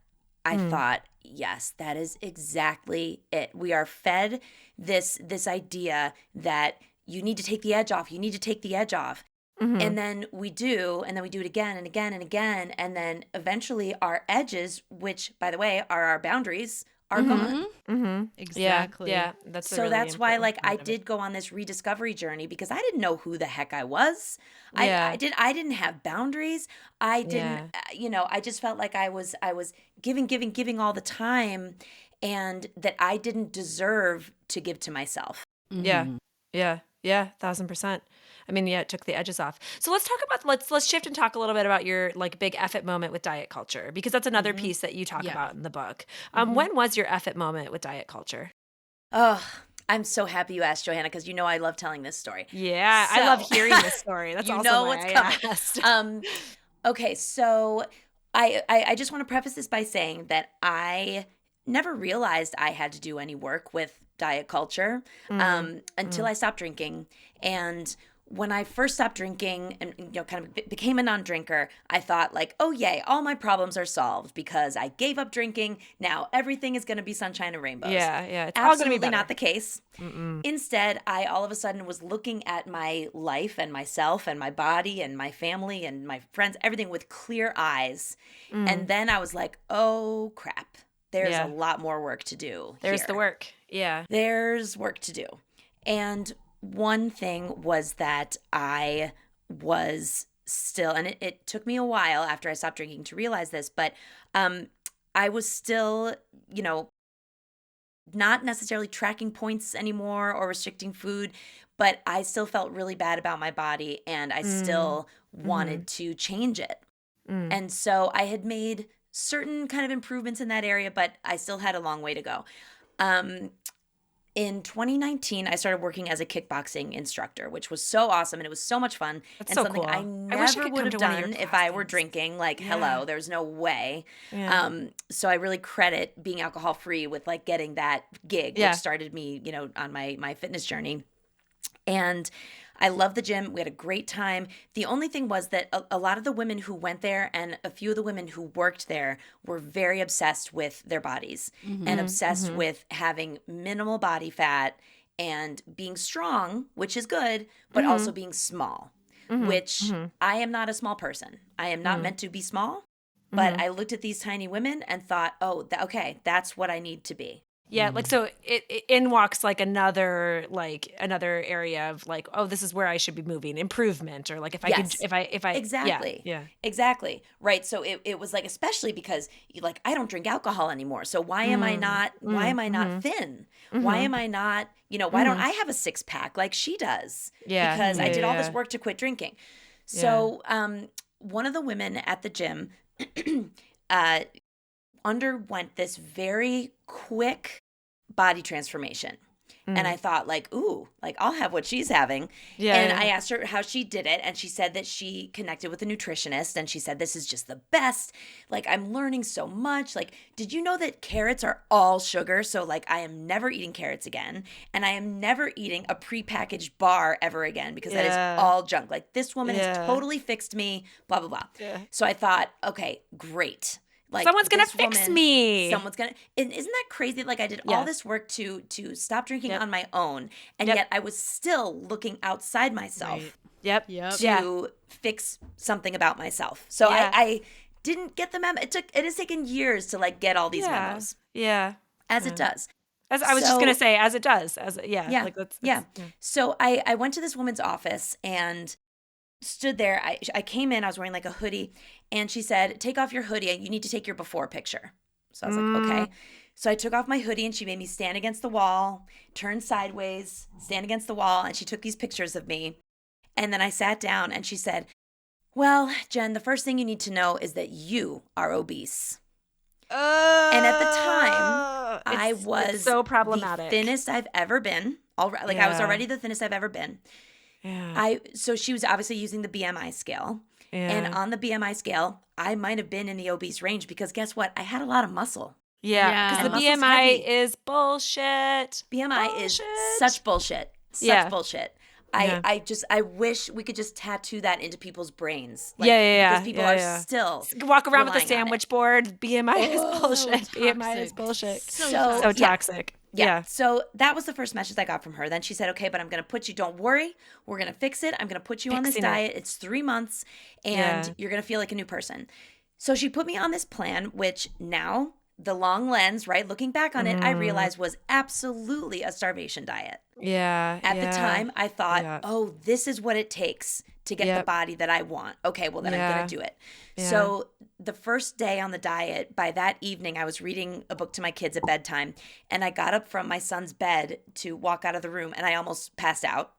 I thought, yes, that is exactly it. We are fed this idea that you need to take the edge off. You need to take the edge off. And then we do it again and again and again. And then eventually our edges, which by the way are our boundaries, are gone. Mm-hmm. Exactly. Yeah, that's a So really that's why, important like, I part of it. did go on this rediscovery journey because I didn't know who the heck I was. Yeah. I didn't have boundaries. I didn't, I just felt like I was giving all the time, and that I didn't deserve to give to myself. Yeah. Mhm. Yeah. Yeah. 1,000%. I mean, yeah, it took the edges off. So let's talk about let's shift and talk a little bit about your like big F it moment with diet culture, because that's another piece that you talk Yeah. about in the book. When was your F it moment with diet culture? Oh, I'm so happy you asked, Johanna, because I love telling this story. Yeah, I love So- hearing this story. That's You also know why what's I coming. asked. Okay, so I just want to preface this by saying that I never realized I had to do any work with diet culture until I stopped drinking. And when I first stopped drinking and kind of became a non-drinker, I thought like, oh yay, all my problems are solved because I gave up drinking. Now everything is going to be sunshine and rainbows. Yeah, it's all gonna be Absolutely better. not the case. Instead, I all of a sudden was looking at my life and myself and my body and my family and my friends, everything with clear eyes. And then I was like, oh crap, there's Yeah. a lot more work to do. There's here. the work. Yeah. There's work to do. And one thing was that I was still, and it took me a while after I stopped drinking to realize this, but I was still, not necessarily tracking points anymore or restricting food, but I still felt really bad about my body and I still wanted to change it. And so I had made certain kind of improvements in that area, but I still had a long way to go. In 2019, I started working as a kickboxing instructor, which was so awesome and it was so much fun. That's and so something cool. I wish I never could would come have to one of your done if I were classes. drinking. Like, Yeah. hello, there's no way. Yeah. So I really credit being alcohol free with like getting that gig, Yeah. which started me, on my fitness journey. And I love the gym. We had a great time. The only thing was that a lot of the women who went there and a few of the women who worked there were very obsessed with their bodies and obsessed with having minimal body fat and being strong, which is good, but also being small, which I am not a small person. I am not meant to be small, but I looked at these tiny women and thought, oh, okay, that's what I need to be. Yeah, like so in walks like another area of like, oh, this is where I should be moving, improvement, or like if I could Yes. if I Exactly. yeah. Exactly. Right. So it was like, especially because like I don't drink alcohol anymore. So why am I not thin? Why am I not, why don't I have a six pack like she does? Yeah. Because I did all this Yeah. work to quit drinking. So one of the women at the gym uh, underwent this very quick body transformation. And I thought like, ooh, like I'll have what she's having. Yeah, And yeah. I asked her how she did it. And she said that she connected with a nutritionist and she said, this is just the best. Like I'm learning so much. Like, did you know that carrots are all sugar? So like I am never eating carrots again. And I am never eating a prepackaged bar ever again because that Yeah. is all junk. Like this woman has Yeah. totally fixed me, blah, blah, blah. Yeah. So I thought, okay, great. Like Someone's gonna this fix woman- me. Someone's gonna. And isn't that crazy? Like I did Yeah. all this work to stop drinking Yep. on my own, and Yep. yet I was still looking outside myself Right. Yep. Yep. to fix something about myself. So Yeah. I didn't get the memo. It has taken years to like get all these memos, Yeah. as it does. As I was just So- gonna say, as it does, Yeah, like that's yeah. So I went to this woman's office and stood there. I came in, I was wearing like a hoodie, and she said, take off your hoodie. You need to take your before picture. So I was like, okay. So I took off my hoodie and she made me stand against the wall, turn sideways, stand against the wall. And she took these pictures of me. And then I sat down and she said, well, Jen, the first thing you need to know is that you are obese. And at the time, I was so problematic. the thinnest I've ever been. I was already the thinnest I've ever been. Yeah. So she was obviously using the BMI scale. Yeah. And on the BMI scale, I might have been in the obese range because guess what? I had a lot of muscle. Yeah, Yeah. because And the muscle's BMI heavy. is bullshit. BMI is Bullshit. such bullshit. Such Yeah. bullshit. Yeah. I wish we could just tattoo that into people's brains. Yeah. Because people are still Walk around with a relying on it. sandwich board. BMI is bullshit. so BMI is toxic. bullshit. So So- So yeah. toxic. Yeah. Yeah. So that was the first message I got from her. Then she said, okay, but I'm going to put you, don't worry. We're going to fix it. I'm going to put you on this Fixing it. diet. It's 3 months and Yeah. you're going to feel like a new person. So she put me on this plan, which now the long lens, right? Looking back on it, I realized was absolutely a starvation diet. Yeah. At the time, I thought, Yeah. oh, this is what it takes to get the Yep. body that I want. Okay, well, then I'm Yeah. going to do it. Yeah. So the first day on the diet, by that evening, I was reading a book to my kids at bedtime, and I got up from my son's bed to walk out of the room, and I almost passed out.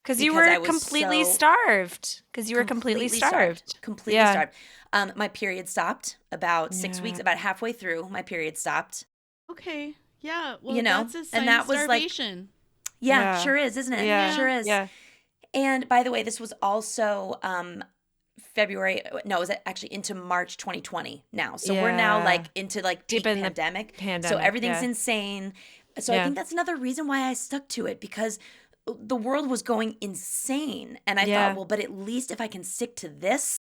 Because you because I were was completely so- starved. Because you were completely starved. Completely Yeah. starved. My period stopped about 6 Yeah. weeks, about halfway through, my period stopped. Okay. Yeah. Well, You know, that's a and sign that of was, like, starvation. Yeah, Yeah. sure is, isn't it? Yeah. Sure is. Yeah. And by the way, this was also February. No, it was actually into March 2020 now. So we're now Yeah. like into like Deep peak in the pandemic. So pandemic, everything's yeah. insane. So I Yeah. think that's another reason why I stuck to it, because the world was going insane. And I Yeah. thought, well, but at least if I can stick to this,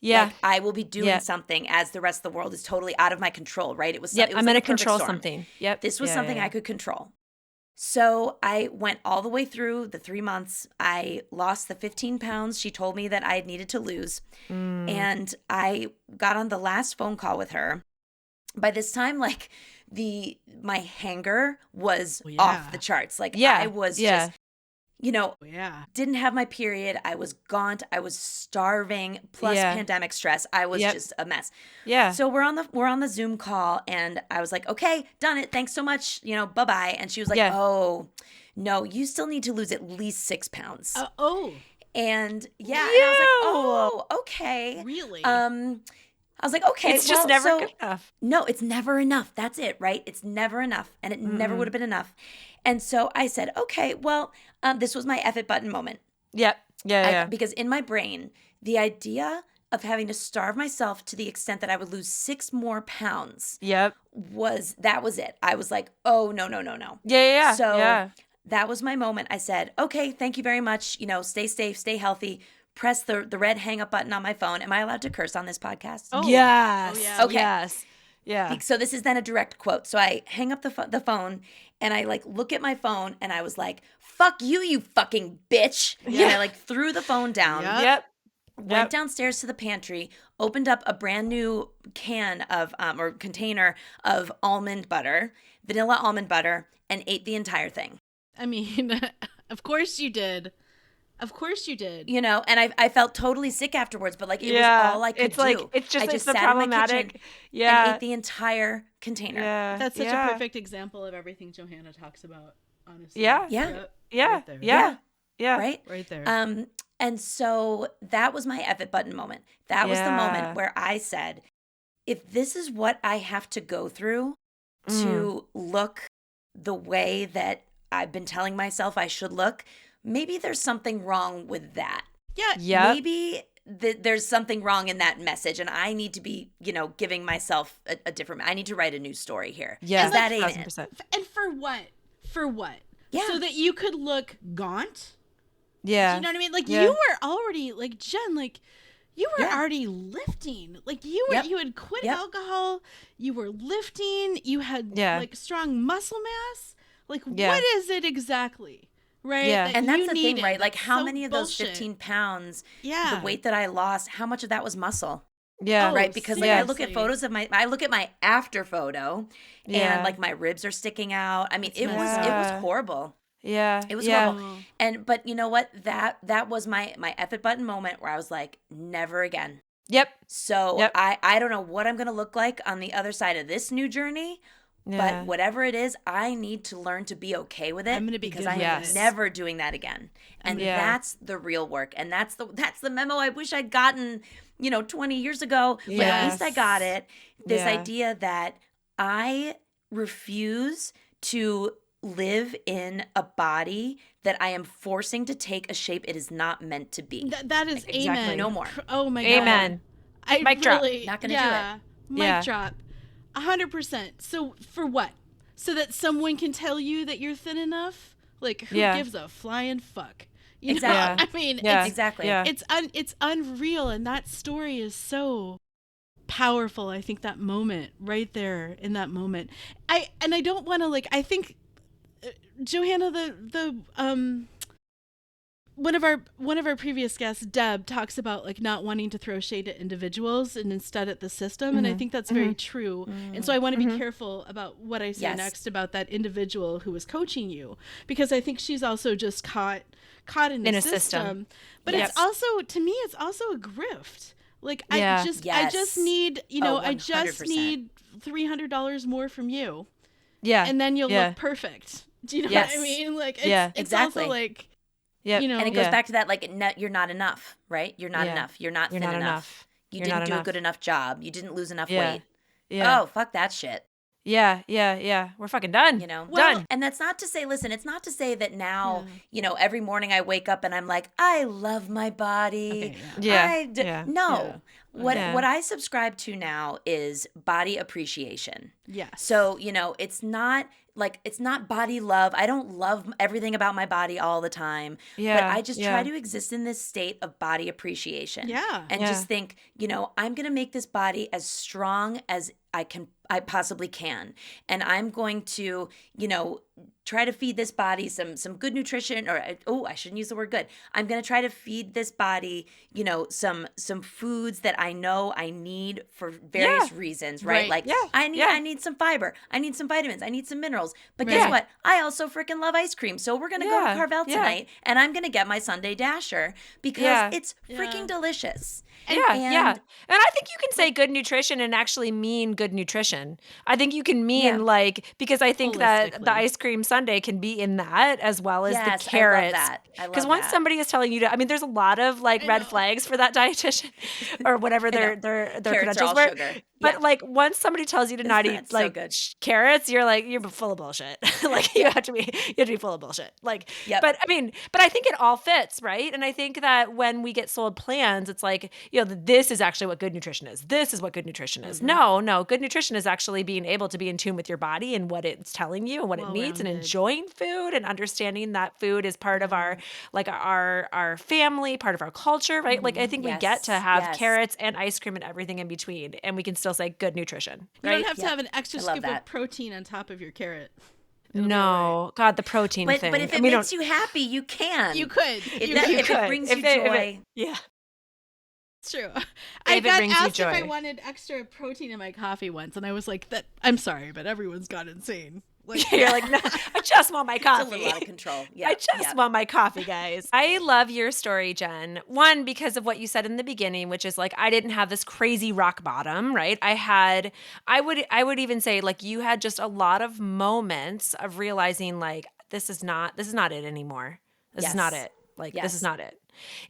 Yeah. like, I will be doing Yeah. something as the rest of the world is totally out of my control, right? It was Yep. it was I'm like going a to perfect control storm. something. Yep. This was Yeah, something yeah. I could control. So I went all the way through the 3 months. I lost the 15 pounds she told me that I needed to lose. And I got on the last phone call with her. By this time, like my hanger was Well, yeah. off the charts. Like Yeah. I was Yeah. just, Yeah. didn't have my period. I was gaunt. I was starving, plus Yeah. pandemic stress. I was Yep. just a mess. Yeah. So we're on the Zoom call, and I was like, okay, done it. Thanks so much. Bye-bye. And she was like, Yeah. oh, no, you still need to lose at least 6 pounds. Oh, And and I was like, Ew. oh, okay. really? I was like, okay, It's just never good enough. no, it's never enough. That's it, right? It's never enough. And it never would have been enough. And so I said, okay, well, this was my F it button moment. Yep. Yeah. Because in my brain, the idea of having to starve myself to the extent that I would lose 6 more pounds Yep. was it. I was like, oh, no, no, no, no. Yeah. So yeah. that was my moment. I said, okay, thank you very much. Stay safe, stay healthy. Press the red hang up button on my phone. Am I allowed to curse on this podcast? Oh. Yes. Oh, yeah. Okay. Yes. Yeah. So this is then a direct quote. So I hang up the phone and I look at my phone and I was like, fuck you, you fucking bitch. Yeah. And I threw the phone down. Yeah. Yep. Went downstairs to the pantry, opened up a brand new can of or container of almond butter, vanilla almond butter, and ate the entire thing. I mean, of course you did. Of course you did. And I felt totally sick afterwards, but it was all I could it's do. like it's I the sat in my problematic. kitchen Yeah. and ate the entire container. Yeah. That's such yeah. a perfect example of everything Johanna talks about, honestly. Yeah. Yeah. Yep. Yeah. Right there. Yeah. Yeah. Right? Right there. And so that was my F it button moment. That was the Yeah. moment where I said, if this is what I have to go through to look the way that I've been telling myself I should look, maybe there's something wrong with that. yeah. Yep. Maybe there's something wrong in that message, and I need to be, giving myself a different. I need to write a new story here. Yeah. 'Cause that ain't it. 1000%. And for what? For what? Yeah. So that you could look gaunt? Yeah. Do you know what I mean? Like Yeah. you were already Jen, you were Yeah. already lifting. You Yep. had quit Yep. alcohol, you were lifting, you had Yeah. strong muscle mass. Yeah. What is it exactly? Right? Yeah. that And that's you the needed? thing, right? That's How so many of those bullshit. 15 pounds, Yeah. the weight that I lost, how much of that was muscle? Yeah. Oh, Right, because I look at seriously. photos of I look at my after photo, Yeah. and my ribs are sticking out. I mean, it was messed horrible. Yeah. It was yeah. horrible. But you know what? That was my F it button moment where I was like, never again. Yep. So Yep. I don't know what I'm gonna look like on the other side of this new journey. Yeah. But whatever it is, I need to learn to be okay with it. I'm gonna be because good I with am it. never doing that again. And Yeah. that's the real work. And that's the memo I wish I'd gotten, 20 years ago. But at Yes. least I got it. This Yeah. idea that I refuse to live in a body that I am forcing to take a shape it is not meant to be. That is Exactly. amen. No more. Oh my god. Amen. I Mic drop. really, Not gonna do it. Mic Yeah. drop. 100%. So for what? So that someone can tell you that you're thin enough? Who Yeah. gives a flying fuck? You know? Exactly. I mean, Yeah. Exactly. Yeah. it's unreal, and that story is so powerful. I think that moment right there in that moment. I don't want to I think Johanna, one of our previous guests, Deb, talks about not wanting to throw shade at individuals and instead at the system, and I think that's very true. And so I want to be careful about what I say Yes. next about that individual who was coaching you, because I think she's also just caught in In the a system. But Yes. it's also, to me, it's also a grift. Yeah. I just Yes. need, Oh, I just 100%. need $300 more from you, Yeah. and then you'll Yeah. look perfect. Do you know Yes. what I mean? Yeah. It's Exactly. also Yep. you know, And it goes Yeah. back to that, you're not enough, right? You're not Yeah. enough. You're not You're thin not enough. enough. You You're didn't not do a enough. good enough job. You didn't lose enough Yeah. weight. Yeah. Oh, fuck that shit. Yeah. Yeah. Yeah. We're fucking done. Done. And that's not to say, listen, it's not to say that now, every morning I wake up and I'm like, I love my body. Okay, Yeah. Yeah. No. Yeah. What I subscribe to now is body appreciation. yes. So, it's not body love. I don't love everything about my body all the time. But Yeah, I just yeah. try to exist in this state of body appreciation. Yeah. And Yeah. just think, I'm going to make this body as strong as I can I possibly can. And I'm going to, try to feed this body some good nutrition, or I shouldn't use the word good. I'm going to try to feed this body, some foods that I know I need for various reasons, right? Right. Like Yeah. I need some fiber, I need some vitamins, I need some minerals. But guess Yeah. what? I also freaking love ice cream. So we're going to go to Carvel tonight, and I'm going to get my Sunday Dasher because Yeah. it's freaking delicious. Yeah. And And I think you can say good nutrition and actually mean good nutrition. I think you can mean Yeah. because I think that the Holistically. ice cream sundae can be in that as well as the yes, I love carrots. that. I Because love once that. somebody is telling you to, I mean, there's a lot of like I red know. flags for that dietitian or whatever I know. their Carrots are credentials all were. sugar. But Yeah. like once somebody tells you to not eat That's so like good. carrots, you're like you're full of bullshit. Like you Yeah. have to be full of bullshit. Like, Yep. but I mean, but I think it all fits, right? And I think that when we get sold plans, it's like this is actually what good nutrition is. This is what good nutrition is. No, good nutrition is actually being able to be in tune with your body and what it's telling you and what it needs, and Well-rounded. enjoying food and understanding that food is part of our our family, part of our culture, right? Like I think we get to Yes. have Yes. carrots and ice cream and everything in between, and we can still say good nutrition, You don't right? have to Yep. have an extra I love scoop that. of protein on top of your carrot. It'll be all right. No, God, the protein But thing. if it and we makes don't. you happy, you can. You could. If You that- could. if it brings you joy. Yeah. It's true. I If it got brings you asked if I joy. wanted extra protein in my coffee once, and I was like, "That I'm sorry, but everyone's gone insane." Like, You're like, no, I just want my It's coffee. a little out of control. Yeah. I just want my coffee, guys. I love your story, Jen. One, because of what you said in the beginning, which is like I didn't have this crazy rock bottom, right? I would even say like you had just a lot of moments of realizing like this is not it anymore. This is not Yes. it. Like this is Yes. not it.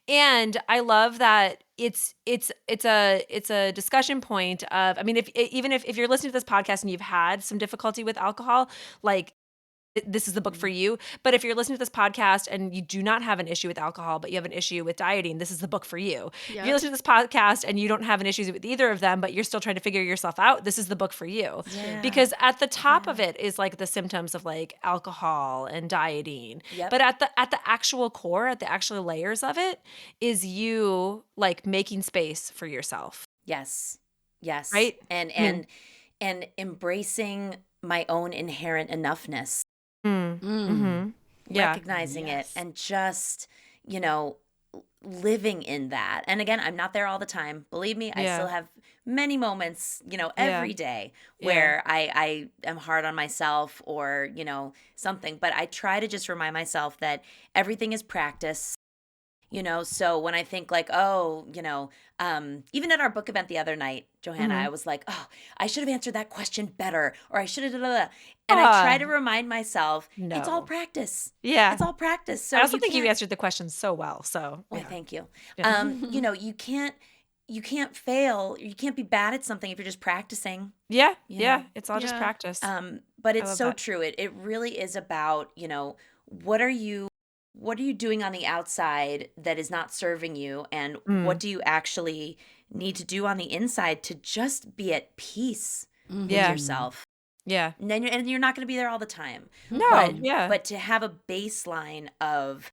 And I love that it's a discussion point of, I mean, if you're listening to this podcast and you've had some difficulty with alcohol, like this is the book for you. But if you're listening to this podcast and you do not have an issue with alcohol, but you have an issue with dieting, this is the book for you. If Yep. you listen to this podcast and you don't have an issue with either of them, but you're still trying to figure yourself out, this is the book for you. Yeah. Because at the top of it is like the symptoms of like alcohol and dieting. Yep. But at the actual core, at the actual layers of it, is you like making space for yourself. Yes. Yes. Right? And I mean- and embracing my own inherent enoughness. Yeah. Recognizing Yes. it and just, living in that. And again, I'm not there all the time. Believe me, I Yeah. still have many moments, every day where I am hard on myself or, something. But I try to just remind myself that everything is practice. So when I think like, even at our book event the other night, Johanna, I was like, oh, I should have answered that question better, or I should have, and I try to remind myself, it's all No. practice. Yeah. It's all practice. So I also think you can't- answered the question so well. So Why, yeah. thank you. Yeah. You can't fail. You can't be bad at something if you're just practicing. Yeah. You Yeah. know? It's all just Yeah. practice. But it's love so that. true. It really is about, what are you doing on the outside that is not serving you, and what do you actually need to do on the inside to just be at peace with Yeah. yourself? Yeah. And then you're not going to be there all the time. No. But, Yeah. but to have a baseline of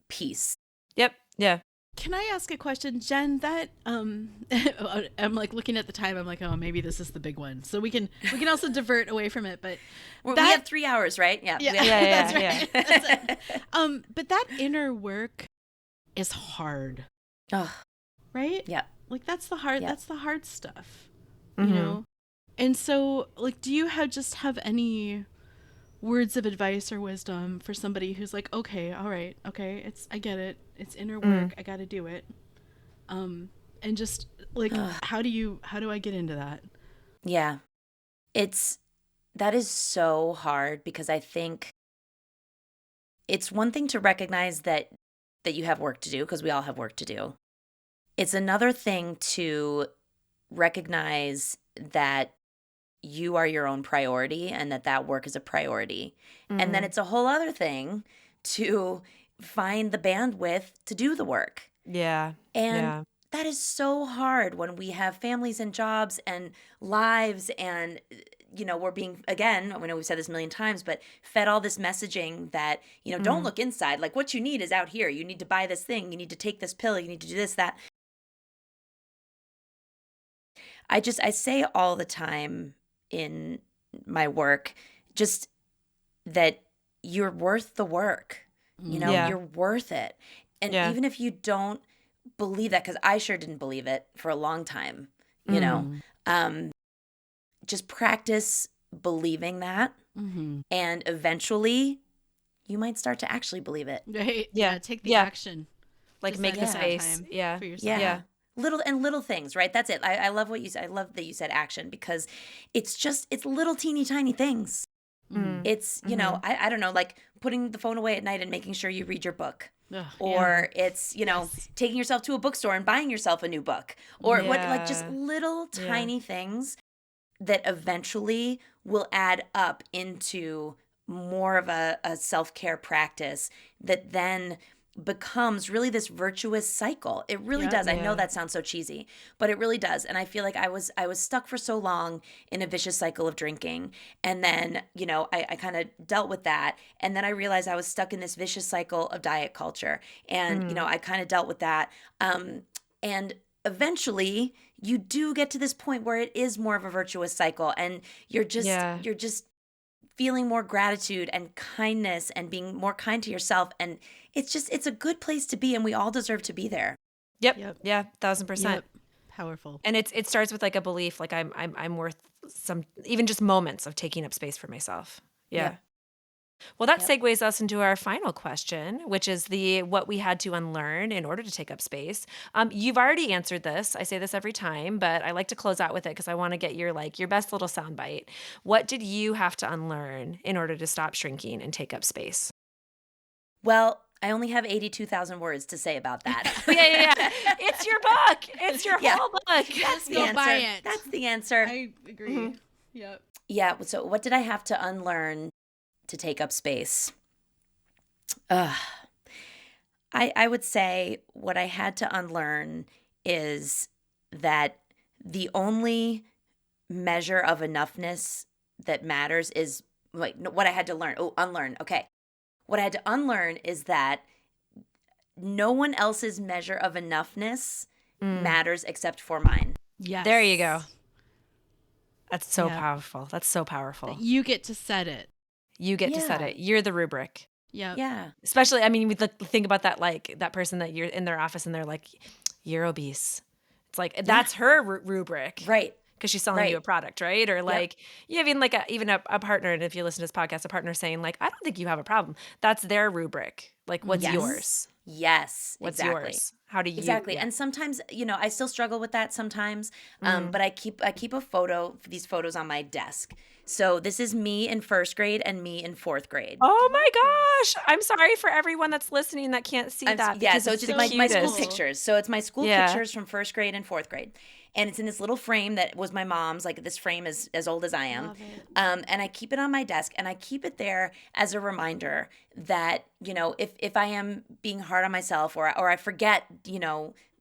peace. Yep. Yeah. Can I ask a question, Jen? That I'm like looking at the time. I'm like, oh, maybe this is the big one. So we can also divert away from it. But We that- have 3 hours, right? Yeah. Yeah. we have- Yeah, That's yeah, right. That's it. But that inner work is hard, Ugh, right? yeah. Like that's the hard. Yeah. That's the hard stuff, Mhm. you know. And so, like, do you have any words of advice or wisdom for somebody who's like, okay, all right, okay, I get it. It's inner work. I got to do it. And just like, how do I get into that? Yeah. That is so hard, because I think it's one thing to recognize that you have work to do, because we all have work to do. It's another thing to recognize that you are your own priority and that work is a priority. And then it's a whole other thing to find the bandwidth to do the work. Yeah. And Yeah. that is so hard when we have families and jobs and lives, and we're being, again, I know we've said this a million times, but fed all this messaging that, don't look inside. Like, what you need is out here. You need to buy this thing. You need to take this pill. You need to do this, that. I say all the time, in my work, just that you're worth the work. Yeah. You're worth it. And Yeah. even if you don't believe that, because I sure didn't believe it for a long time, just practice believing that. And eventually you might start to actually believe it. Right. Yeah. Take the Yeah. action. Like Just make the set aside space. time Yeah. for yourself. Yeah. Little things, right? That's it. I love what you said. I love that you said action, because it's little teeny tiny things. Mm. It's, Mhm. I don't know, like putting the phone away at night and making sure you read your book. Ugh, Or it's, Yes. taking yourself to a bookstore and buying yourself a new book. Or what, like just Yeah. little Yeah. tiny things that eventually will add up into more of a self-care practice that then becomes really this virtuous cycle. It really Yep. does. I know Yeah. that sounds so cheesy, but it really does. And I feel like I was stuck for so long in a vicious cycle of drinking. And then, I kind of dealt with that. And then I realized I was stuck in this vicious cycle of diet culture. And, I kind of dealt with that. And eventually you do get to this point where it is more of a virtuous cycle, and you're just feeling more gratitude and kindness and being more kind to yourself. And it's a good place to be, and we all deserve to be there. Yep. Yep. Yeah. 1,000%. Yep. Powerful. And it starts with like a belief, like I'm worth some, even just moments of taking up space for myself. Yeah. Yep. Well, that Yep. segues us into our final question, which is what we had to unlearn in order to take up space. You've already answered this. I say this every time, but I like to close out with it because I want to get your best little soundbite. What did you have to unlearn in order to stop shrinking and take up space? Well, I only have 82,000 words to say about that. Yeah. It's your book. It's your Yeah. whole book. That's the Go answer. buy it. That's the answer. I agree. Yep. Yeah. So what did I have to unlearn to take up space? I would say what I had to unlearn is that the only measure of enoughness that matters is like what I had to learn. Oh, unlearn. Okay. What I had to unlearn is that no one else's measure of enoughness matters except for mine. Yes. There you go. That's so Yeah. powerful. That's so powerful. You get to set it. You get to set Yeah. it. You're the rubric. Yep. Yeah. Especially, I mean, we think about that, like that person that you're in their office and they're like, you're obese. It's like, that's her rubric. Right. Because she's selling you a product, right? Or like, you have even a partner, and if you listen to this podcast, a partner saying like, I don't think you have a problem. That's their rubric. Like, what's Yes. yours? Yes. What's exactly. yours? How do you? Exactly. Yeah. And sometimes, I still struggle with that sometimes. But I keep these photos on my desk. So this is me in first grade and me in fourth grade. Oh my gosh. I'm sorry for everyone that's listening that can't see that. Yeah, because so it's it's the my school cutest. pictures. So it's my school Yeah. pictures from first grade and fourth grade. And it's in this little frame that was my mom's. Like, this frame is as old as I am. Love it. And I keep it on my desk, and I keep it there as a reminder that, if I am being hard on myself, or I forget,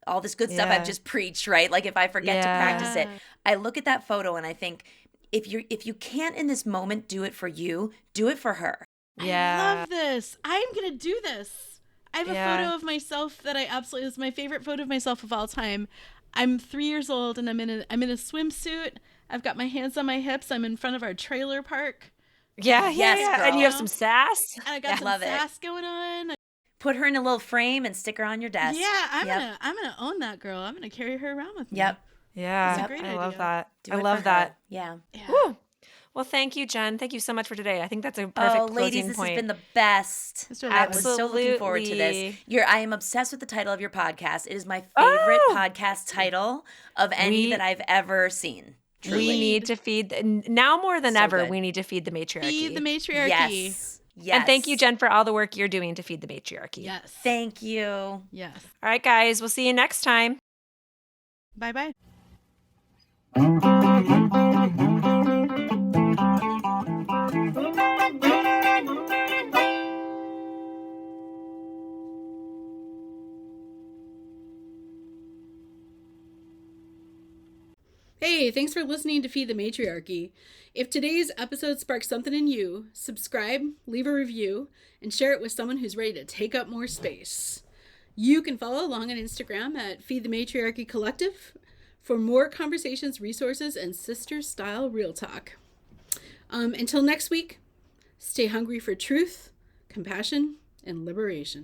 all this good stuff Yeah. I've just preached, right? Like, if I forget to practice it, Yeah. I look at that photo and I think, if you can't in this moment do it for you, do it for her. Yeah. I love this. I'm going to do this. I have a Yeah. photo of myself that it's my favorite photo of myself of all time. I'm 3 years old and I'm in a swimsuit. I've got my hands on my hips. I'm in front of our trailer park. Yeah. Yes, And you have girl. some sass. And I got some love it. sass going on. Put her in a little frame and stick her on your desk. Yeah, I'm Yep. gonna own that girl. I'm gonna carry her around with me. Yep. Yeah. That's a great I love idea. that. Do I it love for that. her. Yeah. Yeah. Woo. Well, thank you, Jen. Thank you so much for today. I think that's a perfect Oh, closing ladies, this point. has been the best. It's really I was so looking forward to this. Absolutely. I am obsessed with the title of your podcast. It is my favorite Oh! podcast title of any that I've ever seen. Truly. We need to feed, now more than So ever, good. we need to feed the matriarchy. Feed the matriarchy. Yes. Yes. And thank you, Jen, for all the work you're doing to feed the matriarchy. Yes. Thank you. Yes. All right, guys, we'll see you next time. Bye bye. Hey, thanks for listening to Feed the Matriarchy. If today's episode sparks something in you, subscribe, leave a review, and share it with someone who's ready to take up more space. You can follow along on Instagram at Feed the Matriarchy Collective for more conversations, resources, and sister-style real talk. Until next week, stay hungry for truth, compassion, and liberation.